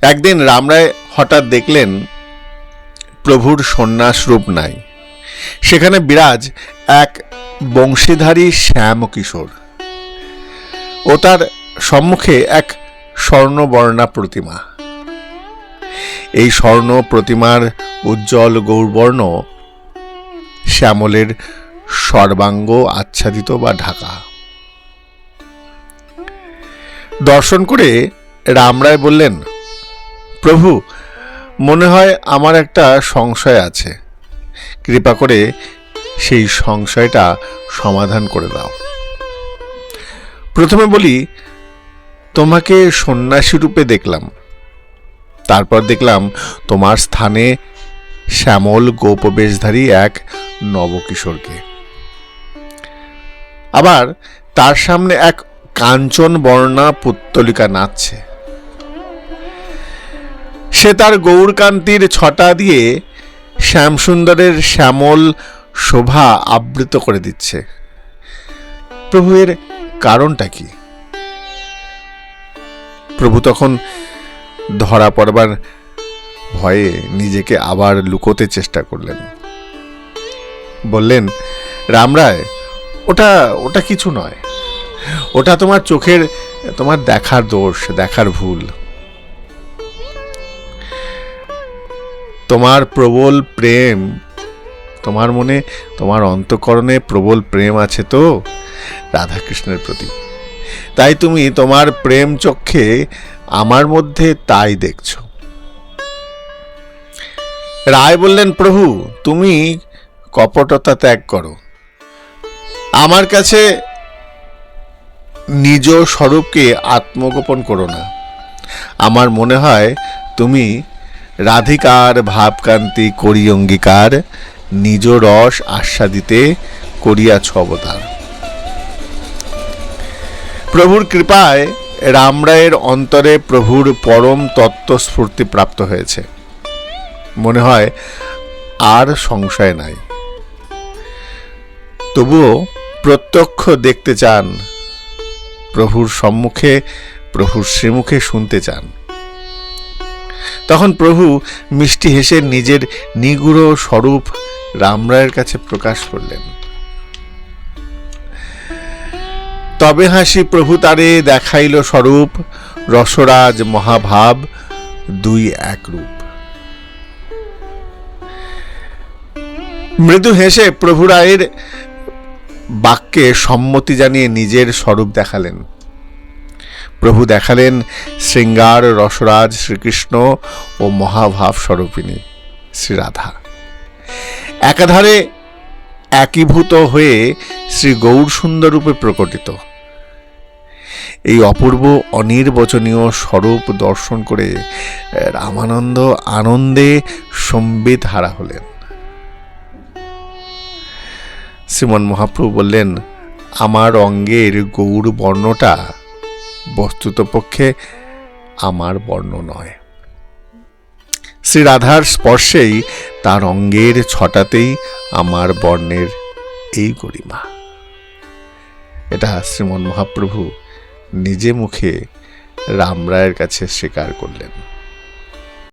একদিন রামরায় হঠাৎ দেখলেন প্রভুর সন্ন্যাস রূপ নাই, সেখানে বিরাজ এক বংশীধারী শ্যাম কিশোর ও তার সম্মুখে এক স্বর্ণবর্ণা প্রতিমা। এই স্বর্ণ প্রতিমার উজ্জ্বল গৌরবর্ণ শ্যামলের সর্বাঙ্গ আচ্ছাদিত বা ঢাকা। দর্শন করে রামরায় বললেন, প্রভু, মনে হয় আমার একটা সংশয় আছে, কৃপা করে সেই সংশয়টা সমাধান করে দাও। প্রথমে বলি, তোমাকে সন্ন্যাসী রূপে দেখলাম, তারপর দেখলাম তোমার স্থানে শ্যামল গোপবেশধারী এক নবকিশোরকে, আবার তার সামনে এক কাঞ্চন বর্ণা পুত্তলিকা নাচছে। সে তার গৌরকান্তির ছটা দিয়ে শ্যামসুন্দরের শ্যামল শোভা আবৃত করে দিচ্ছে। প্রভু, এর কারণটা কি? প্রভু তখন ধরা পড়বার ভয়ে নিজেকে আবার লুকোতে চেষ্টা করলেন। বললেন, রামরায়, ওটা কিছু নয়, ওটা তোমার চোখের, তোমার দেখার দোষ, দেখার ভুল। তোমার প্রবল প্রেম, তোমার মনে, তোমার অন্তঃকরণে প্রবল প্রেম আছে তো রাধাকৃষ্ণের প্রতি, তাই তুমি তোমার প্রেম চক্ষে আমার মধ্যে তাই দেখছ। রায় বললেন, প্রভু, তুমি কপটতা ত্যাগ করো, আমার কাছে নিজ স্বরূপকে আত্মগোপন করো না। আমার মনে হয় তুমি রাধিকার ভাবকান্তি করি অঙ্গীকার, নিজ রস আস্বাদিতে করিয়াছ অবতার। প্রভুর কৃপায় রামরায়ের অন্তরে প্রভুর পরম তত্ত্বস্ফূর্তি প্রাপ্ত হয়েছে। মনে হয় আর সংশয় নাই। তবুও প্রত্যক্ষ দেখতে চান, প্রভুর সম্মুখে, প্রভুর শ্রীমুখে শুনতে চান। তখন প্রভু মিষ্টি হেসে নিজের নিগুড় স্বরূপ রামরায়ের কাছে প্রকাশ করলেন। তবে হাসি প্রভু তারে দেখাইল স্বরূপ, রসরাজ মহাভাব দুই এক রূপ। মৃদু হেসে প্রভু রায়ের বাক্যে সম্মতি জানিয়ে নিজের স্বরূপ দেখালেন। প্রভু দেখালেন শৃঙ্গার রসরাজ শ্রীকৃষ্ণ ও মহাভাব স্বরূপিণী শ্রী রাধা, একাধারে একীভূত হয়ে শ্রী গৌর সুন্দর রূপে প্রকটিত। এই অপূর্ব অনির্বচনীয় স্বরূপ দর্শন করে রামানন্দ আনন্দে সম্বিত হারা হলেন। শ্রীমন মহাপ্রভু বললেন, আমার অঙ্গের গৌর বর্ণটা বস্তুতপক্ষে আমার বর্ণ নয়। শ্রী রাধার স্পর্শেই তার অঙ্গের ছটাতেই আমার বর্ণের এই গরিমা। এটা শ্রীমন মহাপ্রভু নিজে মুখে রামরায়ের কাছে স্বীকার করলেন।